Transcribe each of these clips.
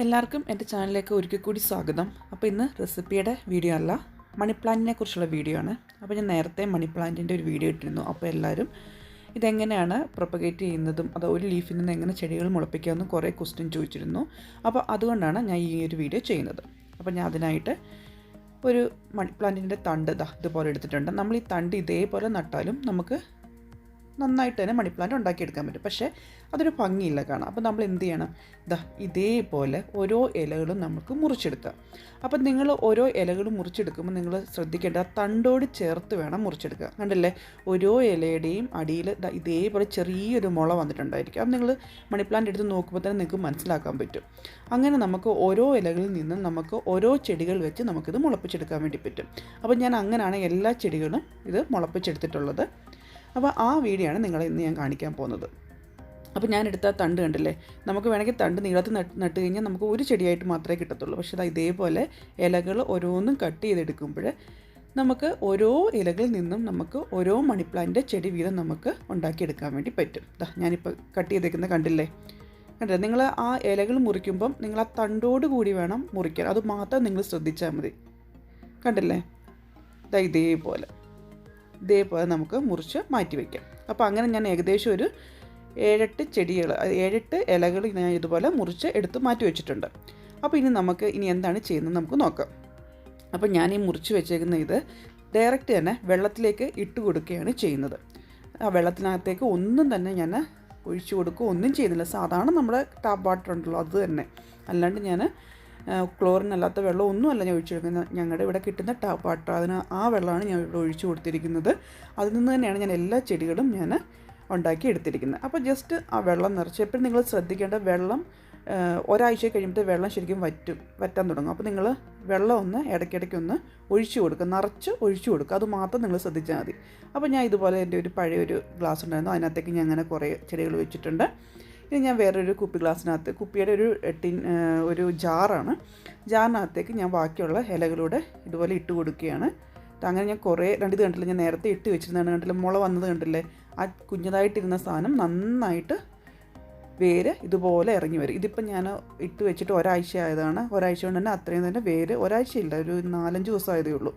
എല്ലാവർക്കും എൻ്റെ ചാനലിലേക്ക് ഒരിക്കൽ കൂടി സ്വാഗതം. അപ്പോൾ ഇന്ന് റെസിപ്പിയുടെ വീഡിയോ അല്ല, മണി പ്ലാന്റിനെ കുറിച്ചുള്ള വീഡിയോ ആണ്. അപ്പോൾ ഞാൻ നേരത്തെ മണി പ്ലാന്റിൻ്റെ ഒരു വീഡിയോ ഇട്ടിരുന്നു. അപ്പോൾ എല്ലാവരും ഇതെങ്ങനെയാണ് പ്രൊപ്പഗേറ്റ് ചെയ്യുന്നതും അത് ഒരു ലീഫിൽ നിന്ന് എങ്ങനെ ചെടികൾ മുളപ്പിക്കാമെന്നും കുറേ ക്വസ്റ്റ്യൻ ചോദിച്ചിരുന്നു. അപ്പോൾ അതുകൊണ്ടാണ് ഞാൻ ഈ ഒരു വീഡിയോ ചെയ്യുന്നത്. അപ്പോൾ ഞാൻ അതിനായിട്ട് ഒരു മണി പ്ലാന്റിൻ്റെ തണ്ട് ഇതുപോലെ എടുത്തിട്ടുണ്ട്. നമ്മൾ ഈ തണ്ട് ഇതേപോലെ നട്ടാലും നമുക്ക് നന്നായിട്ട് തന്നെ മണി പ്ലാന്റ് ഉണ്ടാക്കിയെടുക്കാൻ പറ്റും. പക്ഷേ അതൊരു ഭംഗിയില്ല കാണാം. അപ്പോൾ നമ്മൾ എന്ത് ചെയ്യണം, ഇതേപോലെ ഓരോ ഇലകളും നമുക്ക് മുറിച്ചെടുക്കാം. അപ്പം നിങ്ങൾ ഓരോ ഇലകളും മുറിച്ചെടുക്കുമ്പോൾ നിങ്ങൾ ശ്രദ്ധിക്കേണ്ട തണ്ടോട് ചേർത്ത് വേണം മുറിച്ചെടുക്കുക. കണ്ടില്ലേ, ഓരോ ഇലയുടെയും അടിയിൽ ഇതേപോലെ ചെറിയൊരു മുള വന്നിട്ടുണ്ടായിരിക്കും. അപ്പം നിങ്ങൾ മണി പ്ലാന്റ് എടുത്ത് നോക്കുമ്പോൾ തന്നെ നിങ്ങൾക്ക് മനസ്സിലാക്കാൻ പറ്റും. അങ്ങനെ നമുക്ക് ഓരോ ഇലകളിൽ നിന്നും നമുക്ക് ഓരോ ചെടികൾ വെച്ച് നമുക്കിത് മുളപ്പിച്ചെടുക്കാൻ വേണ്ടി പറ്റും. അപ്പോൾ ഞാൻ അങ്ങനെയാണ് എല്ലാ ചെടികളും ഇത് മുളപ്പിച്ചെടുത്തിട്ടുള്ളത്. അപ്പോൾ ആ വീഡിയോ ആണ് നിങ്ങളെ ഇന്ന് ഞാൻ കാണിക്കാൻ പോകുന്നത്. അപ്പോൾ ഞാൻ എടുത്ത തണ്ട് കണ്ടില്ലേ, നമുക്ക് വേണമെങ്കിൽ തണ്ട് നീളത്തിൽ നട്ട് കഴിഞ്ഞാൽ നമുക്ക് ഒരു ചെടിയായിട്ട് മാത്രമേ കിട്ടത്തുള്ളൂ. പക്ഷേ ഇതേപോലെ ഇലകൾ ഓരോന്നും കട്ട് ചെയ്തെടുക്കുമ്പോൾ നമുക്ക് ഓരോ ഇലകളിൽ നിന്നും നമുക്ക് ഓരോ മണി പ്ലാന്റിൻ്റെ ചെടി വീതം നമുക്ക് ഉണ്ടാക്കിയെടുക്കാൻ വേണ്ടി പറ്റും. ഞാനിപ്പോൾ കട്ട് ചെയ്തേക്കുന്നത് കണ്ടില്ലേ, നിങ്ങൾ ആ ഇലകൾ മുറിക്കുമ്പം നിങ്ങൾ ആ തണ്ടോട് കൂടി വേണം മുറിക്കാൻ. അത് മാത്രം നിങ്ങൾ ശ്രദ്ധിച്ചാൽ മതി. കണ്ടില്ലേ, ഇതേപോലെ നമുക്ക് മുറിച്ച് മാറ്റി വയ്ക്കാം. അപ്പോൾ അങ്ങനെ ഞാൻ ഏകദേശം ഒരു 7-8 ഇലകൾ ഞാൻ ഇതുപോലെ മുറിച്ച് എടുത്ത് മാറ്റി വെച്ചിട്ടുണ്ട്. അപ്പോൾ ഇനി എന്താണ് ചെയ്യുന്നത് നമുക്ക് നോക്കാം. അപ്പോൾ ഞാൻ ഈ മുറിച്ച് വെച്ചേക്കുന്ന ഇത് ഡയറക്റ്റ് തന്നെ വെള്ളത്തിലേക്ക് ഇട്ട് കൊടുക്കുകയാണ് ചെയ്യുന്നത്. ആ വെള്ളത്തിനകത്തേക്ക് ഒന്നും തന്നെ ഞാൻ ഒഴിച്ചു കൊടുക്കുക ഒന്നും ചെയ്യുന്നില്ല. സാധാരണ നമ്മുടെ ടാപ്പ് വാട്ടർ ഉണ്ടല്ലോ അത് തന്നെ, അല്ലാണ്ട് ഞാൻ ക്ലോറിൻ അല്ലാത്ത വെള്ളം ഒന്നുമല്ല ഞാൻ ഒഴിച്ചു കൊടുക്കുന്നത്. ഞങ്ങളുടെ ഇവിടെ കിട്ടുന്ന ടാപ്പ് വാട്ടർ ആ വെള്ളമാണ് ഞാൻ ഇവിടെ ഒഴിച്ചു കൊടുത്തിരിക്കുന്നത്. അതിൽ നിന്ന് തന്നെയാണ് ഞാൻ എല്ലാ ചെടികളും ഞാൻ ഉണ്ടാക്കി എടുത്തിരിക്കുന്നത്. അപ്പോൾ ജസ്റ്റ് ആ വെള്ളം നിറച്ച് എപ്പോഴും നിങ്ങൾ ശ്രദ്ധിക്കേണ്ട, വെള്ളം ഒരാഴ്ച കഴിയുമ്പോൾ വെള്ളം ശരിക്കും വറ്റാൻ തുടങ്ങും. അപ്പോൾ നിങ്ങൾ വെള്ളം ഒന്ന് ഇടയ്ക്കിടയ്ക്കൊന്ന് ഒഴിച്ചു കൊടുക്കുക, നിറച്ച് ഒഴിച്ചു കൊടുക്കുക. അത് മാത്രം നിങ്ങൾ ശ്രദ്ധിച്ചാൽ മതി. അപ്പോൾ ഞാൻ ഇതുപോലെ എൻ്റെ ഒരു പഴയൊരു ഗ്ലാസ് ഉണ്ടായിരുന്നു, അതിനകത്തേക്ക് ഞാൻ അങ്ങനെ കുറേ ചെടികൾ വെച്ചിട്ടുണ്ട്. ഇനി ഞാൻ വേറൊരു കുപ്പിയുടെ ഒരു ജാറിനകത്തേക്ക് ഞാൻ ബാക്കിയുള്ള ഇലകളൂടെ ഇതുപോലെ ഇട്ട് കൊടുക്കുകയാണ്. അങ്ങനെ ഞാൻ ഇത് കണ്ടില്ല, ഞാൻ നേരത്തെ ഇട്ട് വെച്ചിരുന്നതാണ്. കണ്ടില്ല, മുള വന്നത് കണ്ടില്ലേ, ആ കുഞ്ഞതായിട്ടിരുന്ന സാധനം നന്നായിട്ട് വേര് ഇതുപോലെ ഇറങ്ങി വരും. ഇതിപ്പോൾ ഞാൻ ഇട്ട് വെച്ചിട്ട് ഒരാഴ്ച ആയതാണ്. ഒരാഴ്ച കൊണ്ട് തന്നെ അത്രയും തന്നെ വേര്, ഒരാഴ്ചയില്ല, ഒരു 4-5 ദിവസം ആയതേ ഉള്ളൂ.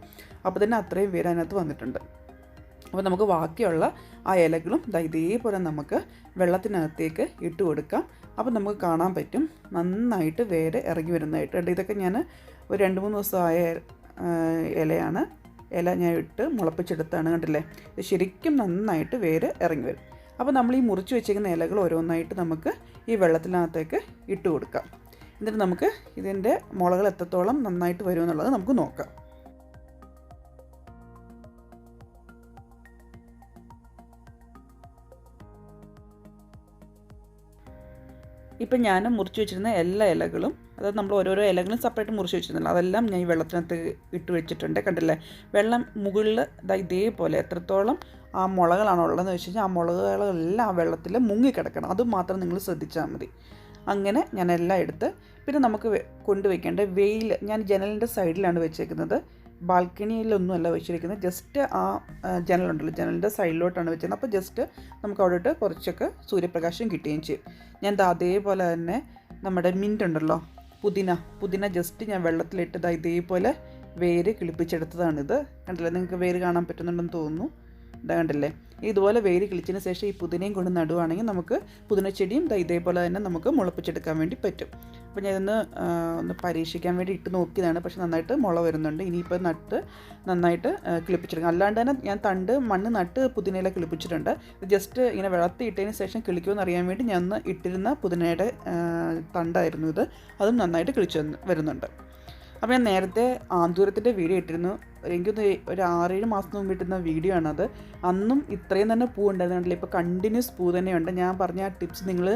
അപ്പോൾ തന്നെ അത്രയും വേര് അതിനകത്ത് വന്നിട്ടുണ്ട്. അപ്പോൾ നമുക്ക് ബാക്കിയുള്ള ആ ഇലകളും ഇതേപോലെ നമുക്ക് വെള്ളത്തിനകത്തേക്ക് ഇട്ട് കൊടുക്കാം. അപ്പോൾ നമുക്ക് കാണാൻ പറ്റും നന്നായിട്ട് വേര് ഇറങ്ങി വരുന്നതായിട്ട്. ഇതൊക്കെ ഞാൻ ഒരു 2-3 ദിവസമായ ഇല ഞാൻ ഇട്ട് മുളപ്പിച്ചെടുത്താണ്. കണ്ടില്ലേ, ഇത് ശരിക്കും നന്നായിട്ട് വേര് ഇറങ്ങി വരും. അപ്പോൾ നമ്മൾ ഈ മുറിച്ച് വെച്ചിരിക്കുന്ന ഇലകൾ ഓരോന്നായിട്ട് നമുക്ക് ഈ വെള്ളത്തിനകത്തേക്ക് ഇട്ട് കൊടുക്കാം. എന്നിട്ട് നമുക്ക് ഇതിൻ്റെ മുളകൾ എത്രത്തോളം നന്നായിട്ട് വരുമെന്നുള്ളത് നമുക്ക് നോക്കാം. ഇപ്പം ഞാൻ മുറിച്ച് വെച്ചിരുന്ന എല്ലാ ഇലകളും, അതായത് നമ്മൾ ഓരോരോ ഇലകളും സെപ്പറേറ്റ് മുറിച്ച് വെച്ചിരുന്നില്ല, അതെല്ലാം ഞാൻ ഈ വെള്ളത്തിനകത്ത് ഇട്ട് വെച്ചിട്ടുണ്ട്. കണ്ടില്ലേ, വെള്ളം മുകളിൽ ഇതേപോലെ എത്രത്തോളം ആ മുളകളാണോ ഉള്ളതെന്ന് വെച്ച് കഴിഞ്ഞാൽ ആ മുളകളെല്ലാം ആ വെള്ളത്തിൽ മുങ്ങിക്കിടക്കണം. അത് മാത്രം നിങ്ങൾ ശ്രദ്ധിച്ചാൽ മതി. അങ്ങനെ ഞാൻ എല്ലാം എടുത്ത്, പിന്നെ നമുക്ക് കൊണ്ടുവയ്ക്കേണ്ട വെയിൽ, ഞാൻ ജനലിൻ്റെ സൈഡിലാണ് വെച്ചേക്കുന്നത്. ബാൽക്കണിയിലൊന്നുമല്ല വെച്ചിരിക്കുന്നത്, ജസ്റ്റ് ആ ജനലുണ്ടല്ലോ, ജനലിൻ്റെ സൈഡിലോട്ടാണ് വെച്ചിരുന്നത്. അപ്പോൾ ജസ്റ്റ് നമുക്ക് അവിടെ കുറച്ചൊക്കെ സൂര്യപ്രകാശം കിട്ടുകയും ചെയ്യും. ഞാൻ അതേപോലെ തന്നെ നമ്മുടെ മിൻറ്റ് ഉണ്ടല്ലോ, പുതിന ജസ്റ്റ് ഞാൻ വെള്ളത്തിലിട്ട് ഇതേപോലെ വേര് കിളിപ്പിച്ചെടുത്തതാണിത്. കണ്ടില്ലേ, നിങ്ങൾക്ക് വേര് കാണാൻ പറ്റുന്നുണ്ടെന്ന് തോന്നുന്നു. കണ്ടില്ലേ, ഇതുപോലെ വേര് കിളിച്ചതിന് ശേഷം ഈ പുതിനയും കൊണ്ട് നടുവാണെങ്കിൽ നമുക്ക് പുതിനച്ചെടിയും ഇതേപോലെ തന്നെ നമുക്ക് മുളപ്പിച്ചെടുക്കാൻ വേണ്ടി പറ്റും. അപ്പോൾ ഞാൻ ഒന്ന് പരീക്ഷിക്കാൻ വേണ്ടി ഇട്ട് നോക്കിയതാണ്. പക്ഷെ നന്നായിട്ട് മുള വരുന്നുണ്ട്. ഇനിയിപ്പോൾ നന്നായിട്ട് കിളിപ്പിച്ചെടുക്കാം. അല്ലാണ്ട് തന്നെ ഞാൻ മണ്ണ് നട്ട് പുതിനയില കിളിപ്പിച്ചിട്ടുണ്ട്. ജസ്റ്റ് ഇങ്ങനെ വെള്ളത്തിൽ ഇട്ടതിന് ശേഷം കിളിക്കുമെന്ന് അറിയാൻ വേണ്ടി ഞാൻ ഇട്ടിരുന്ന പുതിനയുടെ തണ്ടായിരുന്നു ഇത്. അതും നന്നായിട്ട് കിളിച്ച് വരുന്നുണ്ട്. അപ്പോൾ ഞാൻ നേരത്തെ ആന്തൂരത്തിൻ്റെ വീഡിയോ ഇട്ടിരുന്നു. എനിക്കൊന്ന് ഒരു 6-7 മാസം മുമ്പ് ഇട്ടുന്ന വീഡിയോ ആണത്. അന്നും ഇത്രയും തന്നെ പൂ ഉണ്ടായിരുന്നില്ല. ഇപ്പോൾ കണ്ടിന്യൂസ് പൂ തന്നെയുണ്ട്. ഞാൻ പറഞ്ഞ ആ ടിപ്സ് നിങ്ങൾ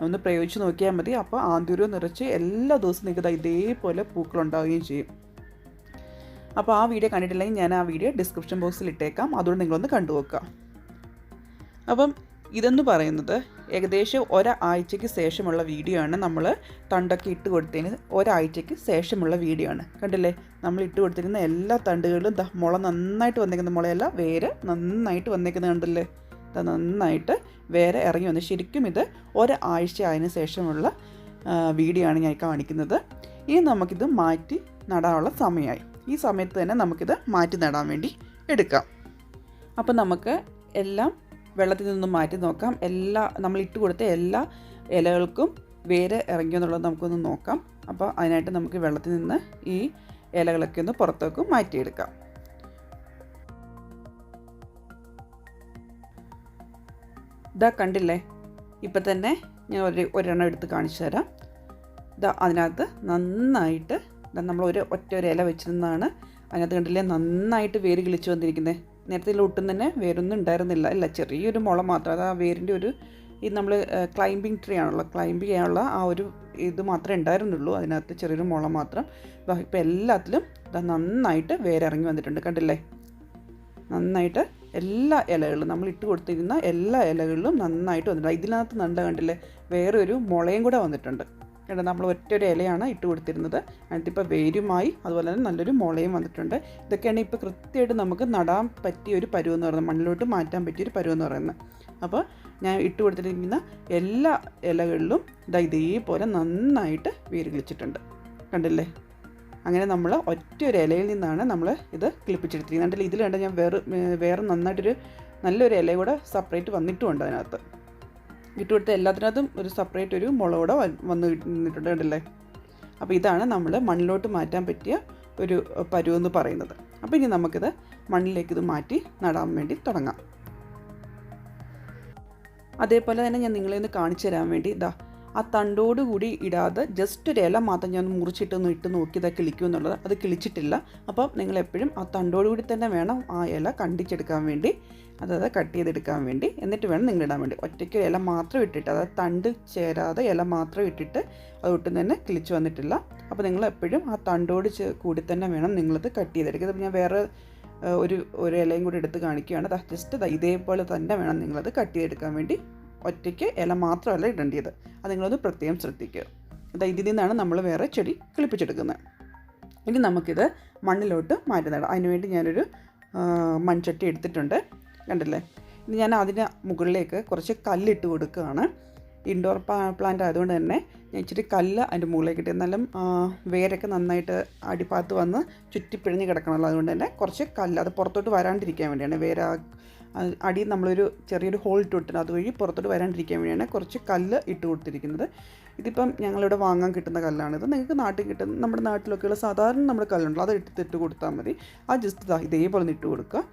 ഒന്ന് പ്രയോഗിച്ച് നോക്കിയാൽ മതി. അപ്പോൾ ആന്തൂരം നിറച്ച് എല്ലാ ദിവസവും നിങ്ങൾക്ക് ഇതേപോലെ പൂക്കളുണ്ടാവുകയും ചെയ്യും. അപ്പോൾ ആ വീഡിയോ കണ്ടിട്ടില്ലെങ്കിൽ ഞാൻ ആ വീഡിയോ ഡിസ്ക്രിപ്ഷൻ ബോക്സിൽ ഇട്ടേക്കാം. അതുകൊണ്ട് നിങ്ങളൊന്ന് കണ്ടുനോക്കാം. അപ്പം ഇതെന്ന് പറയുന്നത് ഏകദേശം ഒരാഴ്ചയ്ക്ക് ശേഷമുള്ള വീഡിയോ ആണ്. നമ്മൾ തണ്ടൊക്കെ ഇട്ട് കൊടുത്തതിന് ഒരാഴ്ചയ്ക്ക് ശേഷമുള്ള വീഡിയോ ആണ്. കണ്ടില്ലേ, നമ്മൾ ഇട്ട് കൊടുത്തിരുന്ന എല്ലാ തണ്ടുകളിലും മുള നന്നായിട്ട് വന്നേക്കുന്ന മുളയല്ല, വേര് നന്നായിട്ട് വന്നേക്കുന്നത് കണ്ടില്ലേ. നന്നായിട്ട് വേറെ ഇറങ്ങി വന്നു. ശരിക്കും ഇത് ഒരാഴ്ച ആയതിനു ശേഷമുള്ള വീഡിയോ ആണ് ഞാൻ കാണിക്കുന്നത്. ഇനി നമുക്കിത് മാറ്റി നടാനുള്ള സമയമായി. ഈ സമയത്ത് തന്നെ നമുക്കിത് മാറ്റി നടാൻ വേണ്ടി എടുക്കാം. അപ്പോൾ നമുക്ക് എല്ലാം വെള്ളത്തിൽ നിന്നും മാറ്റി നോക്കാം. നമ്മൾ ഇട്ട് കൊടുത്ത എല്ലാ ഇലകൾക്കും വേര് ഇറങ്ങിയോ എന്നുള്ളത് നമുക്കൊന്ന് നോക്കാം. അപ്പോൾ അതിനായിട്ട് നമുക്ക് വെള്ളത്തിൽ നിന്ന് ഈ ഇലകളൊക്കെ ഒന്ന് പുറത്തേക്ക് മാറ്റിയെടുക്കാം. ഇതാ കണ്ടില്ലേ, ഇപ്പം തന്നെ ഞാൻ ഒരെണ്ണം എടുത്ത് കാണിച്ചു തരാം. ഇതാ അതിനകത്ത് നന്നായിട്ട് നമ്മൾ ഒറ്റ ഇല വെച്ചിരുന്നതാണ്. അതിനകത്ത് കണ്ടില്ലേ നന്നായിട്ട് വേര് കിളിച്ച് വന്നിരിക്കുന്നത്. നേരത്തെ ഒട്ടും തന്നെ വേരൊന്നും ഉണ്ടായിരുന്നില്ല, ഇല്ല ചെറിയൊരു മുള മാത്രം. അത് ആ വേരിൻ്റെ ഇത് നമ്മൾ ക്ലൈമ്പിംഗ് ട്രീ ആണല്ലോ, ക്ലൈംബ് ചെയ്യാനുള്ള ആ ഒരു ഇത് മാത്രമേ ഉണ്ടായിരുന്നുള്ളൂ. അതിനകത്ത് ചെറിയൊരു മുള മാത്രം. ഇപ്പോൾ എല്ലാത്തിലും നന്നായിട്ട് വേരിറങ്ങി വന്നിട്ടുണ്ട്. കണ്ടില്ലേ, നന്നായിട്ട് എല്ലാ ഇലകളിലും നമ്മൾ ഇട്ട് കൊടുത്തിരുന്ന എല്ലാ ഇലകളിലും നന്നായിട്ട് വന്നിട്ടുണ്ട്. ഇതിനകത്ത് കണ്ടില്ലേ വേറൊരു മുളയും കൂടെ വന്നിട്ടുണ്ട്. കേട്ടോ, നമ്മൾ ഒറ്റൊരു ഇലയാണ് ഇട്ട് കൊടുത്തിരുന്നത്. അതിപ്പോൾ വേരുമായി അതുപോലെ തന്നെ നല്ലൊരു മുളയും വന്നിട്ടുണ്ട്. ഇതൊക്കെയാണ് ഇപ്പോൾ കൃത്യമായിട്ട് നമുക്ക് നടാൻ പറ്റിയൊരു പരുവെന്ന് പറയുന്നത്, മണ്ണിലോട്ട് മാറ്റാൻ പറ്റിയൊരു പരുവെന്ന് പറയുന്നത്. അപ്പോൾ ഞാൻ ഇട്ട് കൊടുത്തിരിക്കുന്ന എല്ലാ ഇലകളിലും ഇതേപോലെ നന്നായിട്ട് വേര് കിളിച്ചിട്ടുണ്ട്. കണ്ടില്ലേ, അങ്ങനെ നമ്മൾ ഒറ്റൊരു ഇലയിൽ നിന്നാണ് നമ്മൾ ഇത് കിളിപ്പിച്ചെടുത്തിരിക്കുന്നത്. കണ്ടില്ലേ, ഇതിൽ കണ്ട ഞാൻ വേറെ നല്ലൊരു ഇല കൂടെ സെപ്പറേറ്റ് വന്നിട്ടുമുണ്ട്. അതിനകത്ത് ഇട്ട് കൊടുത്ത എല്ലാത്തിനകത്തും ഒരു സെപ്പറേറ്റ് ഒരു മുള കൂടെ വന്ന് നിന്നിട്ടുണ്ട്. കണ്ടില്ലേ, അപ്പോൾ ഇതാണ് നമ്മൾ മണ്ണിലോട്ട് മാറ്റാൻ പറ്റിയ ഒരു പരുവെന്ന് പറയുന്നത്. അപ്പോൾ ഇനി നമുക്കിത് മണ്ണിലേക്ക് ഇത് മാറ്റി നടാൻ വേണ്ടി തുടങ്ങാം. അതേപോലെ തന്നെ ഞാൻ നിങ്ങളെ ഒന്ന് കാണിച്ചു തരാൻ വേണ്ടി ആ തണ്ടോടുകൂടി ഇടാതെ ജസ്റ്റ് ഒരു ഇല മാത്രം ഞാൻ മുറിച്ചിട്ടൊന്ന് ഇട്ട് നോക്കിയതാണ് കിളിക്കുമെന്നുള്ളത്. അത് കിളിച്ചിട്ടില്ല. അപ്പം നിങ്ങളെപ്പോഴും ആ തണ്ടോടുകൂടി തന്നെ വേണം ആ ഇല കണ്ടിച്ചെടുക്കാൻ വേണ്ടി, അതായത് കട്ട് ചെയ്തെടുക്കാൻ വേണ്ടി. എന്നിട്ട് വേണം നിങ്ങളിടാൻ വേണ്ടി. ഒറ്റയ്ക്ക് ഇല മാത്രം ഇട്ടിട്ട്, അതായത് തണ്ട് ചേരാതെ ഇല മാത്രം ഇട്ടിട്ട് അതൊട്ടും തന്നെ കിളിച്ച് വന്നിട്ടില്ല. അപ്പോൾ നിങ്ങളെപ്പോഴും ആ തണ്ടോട് കൂടി തന്നെ വേണം നിങ്ങളത് കട്ട് ചെയ്തെടുക്കുക. അപ്പോൾ ഞാൻ വേറെ ഒരു ഇലയും കൂടി എടുത്ത് കാണിക്കുകയാണ്. ജസ്റ്റ് ഇതേപോലെ തന്നെ വേണം നിങ്ങളത് കട്ട് ചെയ്തെടുക്കാൻ വേണ്ടി. ഒറ്റയ്ക്ക് ഇല മാത്രമല്ല ഇടേണ്ടത്, അത് നിങ്ങളത് പ്രത്യേകം ശ്രദ്ധിക്കുക. ഇതിൽ നിന്നാണ് നമ്മൾ വേറെ ചെടി കിളിപ്പിച്ചെടുക്കുന്നത്. ഇനി നമുക്കിത് മണ്ണിലോട്ട് മാറ്റി നടാം. അതിനുവേണ്ടി ഞാനൊരു മൺചട്ടി എടുത്തിട്ടുണ്ട്. കണ്ടില്ലേ, ഇനി ഞാൻ അതിന് മുകളിലേക്ക് കുറച്ച് കല്ലിട്ട് കൊടുക്കുകയാണ്. ഇൻഡോർ പ്ലാന്റ് ആയതുകൊണ്ട് തന്നെ ഞാൻ ഇച്ചിരി കല്ല് അതിൻ്റെ മുകളിലേക്ക് ഇട്ട്, എന്നാലും വേരൊക്കെ നന്നായിട്ട് അടിഭാഗത്ത് വന്ന് ചുറ്റിപ്പിഴിഞ്ഞ് കിടക്കണമല്ലോ. അതുകൊണ്ട് തന്നെ കുറച്ച് കല്ല്, അത് പുറത്തോട്ട് വരാണ്ടിരിക്കാൻ വേണ്ടിയാണ്. അടിയിൽ നമ്മളൊരു ചെറിയൊരു ഹോൾ ഇട്ട് കൊടുത്തിട്ടുണ്ട്. അതുവഴി പുറത്തോട്ട് വരാണ്ടിരിക്കാൻ വേണ്ടിയാണ് കുറച്ച് കല്ല് ഇട്ട് കൊടുത്തിരിക്കുന്നത്. ഇതിപ്പം ഞങ്ങളിവിടെ വാങ്ങാൻ കിട്ടുന്ന കല്ലാണിത്. നിങ്ങൾക്ക് നാട്ടിൽ കിട്ടുന്ന, നമ്മുടെ നാട്ടിലൊക്കെയുള്ള സാധാരണ നമ്മുടെ കല്ലുണ്ടല്ലോ, അത് ഇട്ട് കൊടുത്താൽ മതി. അത് ജസ്റ്റ് ഇതേപോലെ ഇട്ട് കൊടുക്കുക.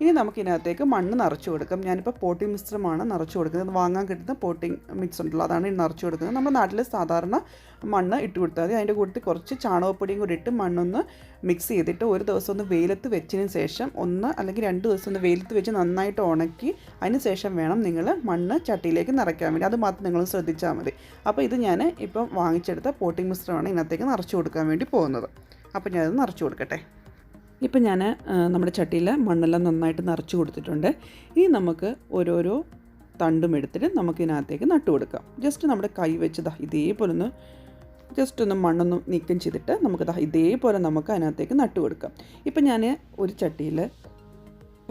ഇനി നമുക്കിതിനകത്തേക്ക് മണ്ണ് നിറച്ച് കൊടുക്കാം. ഞാനിപ്പോൾ പോട്ടിംഗ് മിശ്രമാണ് നിറച്ച് കൊടുക്കുന്നത്. വാങ്ങാൻ കിട്ടുന്ന പോട്ടിംഗ് മിക്സ് ഉണ്ടല്ലോ, അതാണ് നിറച്ച് കൊടുക്കുന്നത്. നമ്മുടെ നാട്ടിൽ സാധാരണ മണ്ണ് ഇട്ട് കൊടുത്താൽ മതി. അതിൻ്റെ കൂട്ടത്തിൽ കുറച്ച് ചാണകപ്പൊടിയും കൂടി ഇട്ട് മണ്ണൊന്ന് മിക്സ് ചെയ്തിട്ട് ഒരു ദിവസം ഒന്ന് വെയിലത്ത് വെച്ചതിന് ശേഷം, അല്ലെങ്കിൽ 2 ദിവസം ഒന്ന് വെയിലത്ത് വെച്ച് നന്നായിട്ട് ഉണക്കി അതിന് ശേഷം വേണം നിങ്ങൾ മണ്ണ് ചട്ടിയിലേക്ക് നിറയ്ക്കാൻ വേണ്ടി. അത് മാത്രം നിങ്ങൾ ശ്രദ്ധിച്ചാൽ മതി. അപ്പോൾ ഇത് ഞാൻ ഇപ്പം വാങ്ങിച്ചെടുത്ത പോട്ടിംഗ് മിശ്രമാണ് ഇതിനകത്തേക്ക് നിറച്ച് കൊടുക്കാൻ വേണ്ടി പോകുന്നത്. അപ്പോൾ ഞാനത് നിറച്ച് കൊടുക്കട്ടെ. ഇപ്പം ഞാൻ നമ്മുടെ ചട്ടിയിൽ മണ്ണെല്ലാം നന്നായിട്ട് നിറച്ച് കൊടുത്തിട്ടുണ്ട്. ഇനി നമുക്ക് ഓരോരോ തണ്ടും എടുത്തിട്ട് നമുക്കിതിനകത്തേക്ക് നട്ടു കൊടുക്കാം. ജസ്റ്റ് നമ്മുടെ കൈ വെച്ച് ഇതേപോലെ ഒന്ന് ജസ്റ്റ് ഒന്ന് മണ്ണൊന്ന് നീക്കം ചെയ്തിട്ട് നമുക്ക് ഇതേപോലെ നമുക്ക് അതിനകത്തേക്ക് നട്ടു കൊടുക്കാം. ഇപ്പം ഞാൻ ഒരു ചട്ടിയിൽ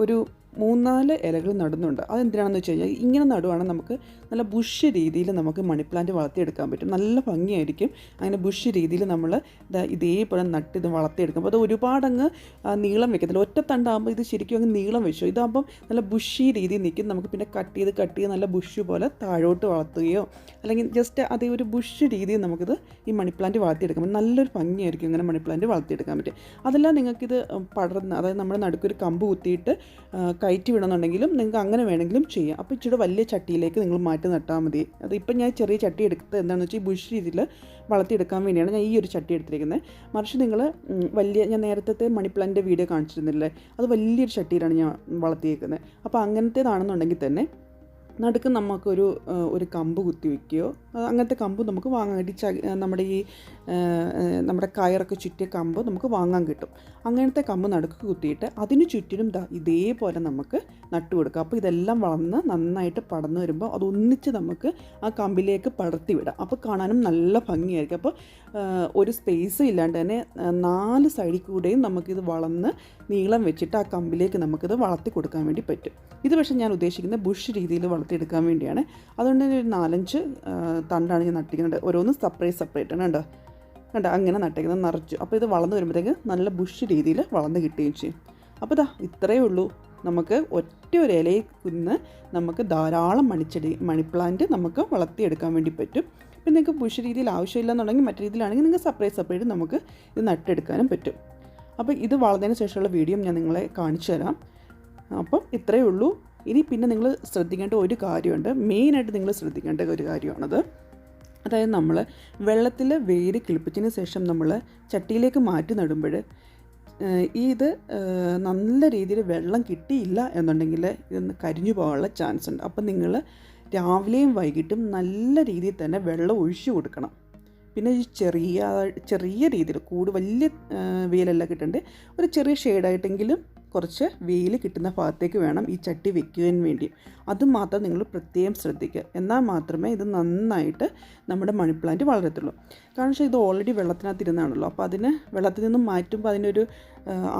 ഒരു 3-4 ഇലകൾ നടുന്നുണ്ട്. അതെന്തിനാണെന്ന് വെച്ച് കഴിഞ്ഞാൽ ഇങ്ങനെ നടുവാണെങ്കിൽ നമുക്ക് നല്ല ബുഷ് രീതിയിൽ നമുക്ക് മണി പ്ലാന്റ് വളർത്തിയെടുക്കാൻ പറ്റും. നല്ല ഭംഗിയായിരിക്കും. അങ്ങനെ ബുഷ് രീതിയിൽ നമ്മൾ ഇതേപോലെ നട്ടിത് വളർത്തിയെടുക്കും. അപ്പോൾ അത് ഒരുപാടങ്ങ് നീളം വെക്കത്തില്ല. ഒറ്റ തണ്ടാകുമ്പോൾ ഇത് ശരിക്കും അങ്ങ് നീളം വെച്ചു. ഇതാകുമ്പം നല്ല ബുഷി രീതിയിൽ നിൽക്കും. നമുക്ക് പിന്നെ കട്ട് ചെയ്ത് നല്ല ബുഷ് പോലെ താഴോട്ട് വളർത്തുകയോ അല്ലെങ്കിൽ ജസ്റ്റ് അതേ ഒരു ബുഷ് രീതിയിൽ നമുക്കിത് ഈ മണി പ്ലാന്റ് വളർത്തിയെടുക്കാൻ പറ്റും. നല്ലൊരു ഭംഗിയായിരിക്കും ഇങ്ങനെ മണി പ്ലാന്റ് വളർത്തിയെടുക്കാൻ പറ്റും. അതെല്ലാം നിങ്ങൾക്കിത് പടർന്ന്, അതായത് നമ്മുടെ നടുക്കൊരു കമ്പ് കുത്തിയിട്ട് കയറ്റി വിടണമെന്നുണ്ടെങ്കിലും നിങ്ങൾക്ക് അങ്ങനെ വേണമെങ്കിലും ചെയ്യാം. അപ്പോൾ ഇച്ചിരി വലിയ ചട്ടിയിലേക്ക് നിങ്ങൾ മാറ്റി നട്ടാൽ മതി. അതിപ്പം ഞാൻ ചെറിയ ചട്ടി എടുത്തത് എന്താണെന്ന് വെച്ചാൽ ഈ ബുഷ് രീതിയിൽ വളർത്തിയെടുക്കാൻ വേണ്ടിയാണ് ഞാൻ ഈ ഒരു ചട്ടി എടുത്തിരിക്കുന്നത്. മറിച്ച് നിങ്ങൾ ഞാൻ നേരത്തെ മണി പ്ലാന്റിൻ്റെ വീഡിയോ കാണിച്ചിരുന്നില്ലേ, അത് വലിയൊരു ചട്ടിയിലാണ് ഞാൻ വളർത്തിയേക്കുന്നത്. അപ്പോൾ അങ്ങനത്തേതാണെന്നുണ്ടെങ്കിൽ തന്നെ നടുക്ക് നമുക്കൊരു കമ്പ് കുത്തി വയ്ക്കുകയോ അങ്ങനത്തെ കമ്പ് നമുക്ക് വാങ്ങാൻ കിട്ടും. നമ്മുടെ കയറൊക്കെ ചുറ്റിയ കമ്പ് നമുക്ക് വാങ്ങാൻ കിട്ടും. അങ്ങനത്തെ കമ്പ് നടുക്ക് കുത്തിയിട്ട് അതിന് ചുറ്റിനും ഇതേപോലെ നമുക്ക് നട്ടു കൊടുക്കാം. അപ്പോൾ ഇതെല്ലാം വളർന്ന് നന്നായിട്ട് പടർന്നു വരുമ്പോൾ അതൊന്നിച്ച് നമുക്ക് ആ കമ്പിലേക്ക് പടർത്തി വിടാം. അപ്പോൾ കാണാനും നല്ല ഭംഗിയായിരിക്കും. അപ്പോൾ ഒരു സ്പേസ് ഇല്ലാണ്ട് തന്നെ 4 സൈഡിൽ കൂടെയും നമുക്കിത് വളർന്ന് നീളം വെച്ചിട്ട് ആ കമ്പിലേക്ക് നമുക്കിത് വളർത്തി കൊടുക്കാൻ വേണ്ടി പറ്റും. ഇത് പക്ഷേ ഞാൻ ഉദ്ദേശിക്കുന്നത് ബുഷ് രീതിയിൽ വളർത്തിയെടുക്കാൻ വേണ്ടിയാണ്. അതുകൊണ്ട് തന്നെ ഒരു 4-5 തണ്ടാണ് ഞാൻ നട്ടിരിക്കുന്നത്. ഓരോന്നും സെപ്പറേറ്റ് ആണ് കണ്ടോ. അങ്ങനെ നട്ടേക്കുന്നത് നിറച്ചു. അപ്പോൾ ഇത് വളർന്നു വരുമ്പോഴത്തേക്ക് നല്ല ബുഷ് രീതിയിൽ വളർന്ന് കിട്ടുകയും ചെയ്യും. അപ്പോൾ ഇത്രയേ ഉള്ളൂ. നമുക്ക് ഒറ്റ ഒരു ഇലയിൽ നിന്ന് നമുക്ക് ധാരാളം മണി പ്ലാന്റ് നമുക്ക് വളർത്തിയെടുക്കാൻ വേണ്ടി പറ്റും. പിന്നെ നിങ്ങൾക്ക് ബുഷ് രീതിയിൽ ആവശ്യമില്ലെന്നുണ്ടെങ്കിൽ മറ്റു രീതിയിലാണെങ്കിൽ നിങ്ങൾക്ക് സെപ്പറേറ്റ് നമുക്ക് ഇത് നട്ടെടുക്കാനും പറ്റും. അപ്പോൾ ഇത് വളർന്നതിന് ശേഷമുള്ള വീഡിയോ ഞാൻ നിങ്ങളെ കാണിച്ചു തരാം. അപ്പം ഇത്രയേ ഉള്ളൂ. ഇനി പിന്നെ നിങ്ങൾ ശ്രദ്ധിക്കേണ്ട ഒരു കാര്യമുണ്ട്. മെയിനായിട്ട് നിങ്ങൾ ശ്രദ്ധിക്കേണ്ട ഒരു കാര്യമാണത്. അതായത് നമ്മൾ വെള്ളത്തിൽ വേര് കിളിപ്പിച്ചതിന് ശേഷം നമ്മൾ ചട്ടിയിലേക്ക് മാറ്റി നടുമ്പോൾ ഇത് നല്ല രീതിയിൽ വെള്ളം കിട്ടിയില്ല എന്നുണ്ടെങ്കിൽ ഇതൊന്ന് കരിഞ്ഞു പോകാനുള്ള ചാൻസ് ഉണ്ട്. അപ്പം നിങ്ങൾ രാവിലെയും വൈകിട്ടും നല്ല രീതിയിൽ തന്നെ വെള്ളം ഒഴിച്ചു കൊടുക്കണം. പിന്നെ ഈ ചെറിയ രീതിയിൽ വലിയ വെയിലല്ല കിട്ടേണ്ടത്, ഒരു ചെറിയ ഷെയ്ഡായിട്ടെങ്കിലും കുറച്ച് വെയിൽ കിട്ടുന്ന ഭാഗത്തേക്ക് വേണം ഈ ചട്ടി വെക്കുവാൻ വേണ്ടി. അതുമാത്രം നിങ്ങൾ പ്രത്യേകം ശ്രദ്ധിക്കുക. എന്നാൽ മാത്രമേ ഇത് നന്നായിട്ട് നമ്മുടെ മണി പ്ലാന്റ് വളരത്തുള്ളൂ. കാരണം ഇത് ഓൾറെഡി വെള്ളത്തിനകത്ത് ഇരുന്നാണല്ലോ. അപ്പോൾ അതിന് വെള്ളത്തിൽ നിന്നും മാറ്റുമ്പോൾ അതിനൊരു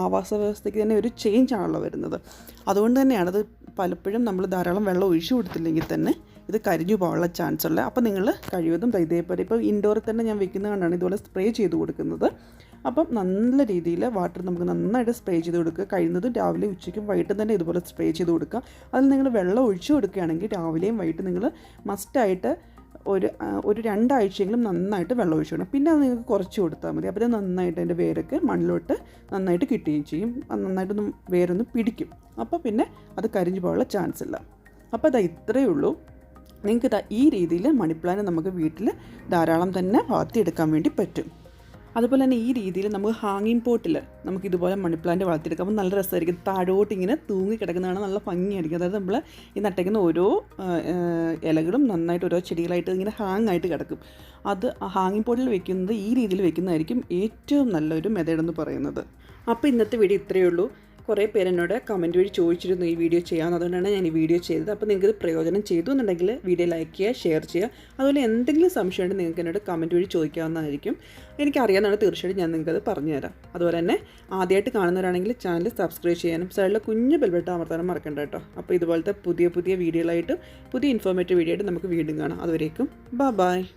ആവാസ വ്യവസ്ഥയ്ക്ക് തന്നെ ഒരു ചേഞ്ച് ആണല്ലോ വരുന്നത്. അതുകൊണ്ട് തന്നെയാണത് പലപ്പോഴും നമ്മൾ ധാരാളം വെള്ളം ഒഴിച്ചു കൊടുത്തില്ലെങ്കിൽ തന്നെ ഇത് കരിഞ്ഞു പോകാനുള്ള ചാൻസ് ഉള്ളത്. അപ്പോൾ നിങ്ങൾ കഴിവതും ഇതേപോലെ ഇപ്പോൾ ഇൻഡോറിൽ തന്നെ ഞാൻ വെക്കുന്നത് കൊണ്ടാണ് ഇതുപോലെ സ്പ്രേ ചെയ്ത് കൊടുക്കുന്നത്. അപ്പം നല്ല രീതിയിൽ വാട്ടർ നമുക്ക് നന്നായിട്ട് സ്പ്രേ ചെയ്ത് കൊടുക്കുക. കഴിയുന്നതും രാവിലെ ഉച്ചയ്ക്കും വൈകിട്ടും തന്നെ ഇതുപോലെ സ്പ്രേ ചെയ്ത് കൊടുക്കുക. അതിൽ നിങ്ങൾ വെള്ളം ഒഴിച്ചു കൊടുക്കുകയാണെങ്കിൽ രാവിലെയും വൈകിട്ടും നിങ്ങൾ മസ്റ്റായിട്ട് ഒരു 2 ആഴ്ചയെങ്കിലും നന്നായിട്ട് വെള്ളം ഒഴിച്ചു കൊടുക്കണം. പിന്നെ അത് നിങ്ങൾക്ക് കുറച്ച് കൊടുത്താൽ മതി. അപ്പോൾ നന്നായിട്ട് അതിൻ്റെ വേരൊക്കെ മണ്ണിലോട്ട് നന്നായിട്ട് കിട്ടുകയും ചെയ്യും. അത് നന്നായിട്ടൊന്നും വേരൊന്നും പിടിക്കും. അപ്പോൾ പിന്നെ അത് കരിഞ്ഞു പോകാനുള്ള ചാൻസ് ഇല്ല. അപ്പോൾ ഇത്രയേ ഉള്ളൂ. നിങ്ങൾക്ക് ഈ രീതിയിൽ മണി പ്ലാന്റ് നമുക്ക് വീട്ടിൽ ധാരാളം തന്നെ വളർത്തിയെടുക്കാൻ വേണ്ടി പറ്റും. അതുപോലെ തന്നെ ഈ രീതിയിൽ നമുക്ക് ഹാങ്ങിങ് പോട്ടിൽ നമുക്കിതുപോലെ മണി പ്ലാന്റ് വളർത്തിയെടുക്കാം. അപ്പോൾ നല്ല രസമായിരിക്കും. താഴോട്ട് ഇങ്ങനെ തൂങ്ങി കിടക്കുന്നതാണ്, നല്ല ഭംഗിയായിരിക്കും. അതായത് നമ്മൾ ഈ നട്ടേക്കുന്ന ഓരോ ഇലകളും നന്നായിട്ട് ഓരോ ചെടികളായിട്ട് ഇങ്ങനെ ഹാങ് ആയിട്ട് കിടക്കും. അത് ഹാങ്ങിങ് പോട്ടിൽ വെക്കുന്നത് ഈ രീതിയിൽ വെക്കുന്നതായിരിക്കും ഏറ്റവും നല്ലൊരു മെത്തേഡെന്ന് പറയുന്നത്. അപ്പോൾ ഇന്നത്തെ വീഡിയോ ഇത്രയേ ഉള്ളൂ. കുറേ പേര് എന്നോട് കമൻറ്റ് വഴി ചോദിച്ചിരുന്നു ഈ വീഡിയോ ചെയ്യാമെന്ന്. അതുകൊണ്ടാണ് ഞാൻ ഈ വീഡിയോ ചെയ്തത്. അപ്പോൾ നിങ്ങൾക്ക് പ്രയോജനം ചെയ്തു എന്നുണ്ടെങ്കിൽ വീഡിയോ ലൈക്ക് ചെയ്യുക, ഷെയർ ചെയ്യുക. അതുപോലെ എന്തെങ്കിലും സംശയം ഉണ്ടെങ്കിൽ നിങ്ങൾക്ക് എന്നോട് കമൻറ്റ് വഴി ചോദിക്കാവുന്നതായിരിക്കും. എനിക്കറിയാവുന്നതാണ്, തീർച്ചയായിട്ടും ഞാൻ നിങ്ങൾക്കത് പറഞ്ഞുതരാം. അതുപോലെ തന്നെ ആദ്യമായിട്ട് കാണുന്നവരാണെങ്കിൽ ചാനൽ സബ്സ്ക്രൈബ് ചെയ്യാനും സൈഡിലെ കുഞ്ഞ് ബെൽബട്ടൺ അമർത്താനും മറക്കണ്ട കേട്ടോ. അപ്പോൾ ഇതുപോലത്തെ പുതിയ വീഡിയോകളായിട്ടും പുതിയ ഇൻഫോർമേറ്റീവ് വീഡിയോ ആയിട്ട് നമുക്ക് വീണ്ടും കാണാം. അതുവരേക്കും ബൈ.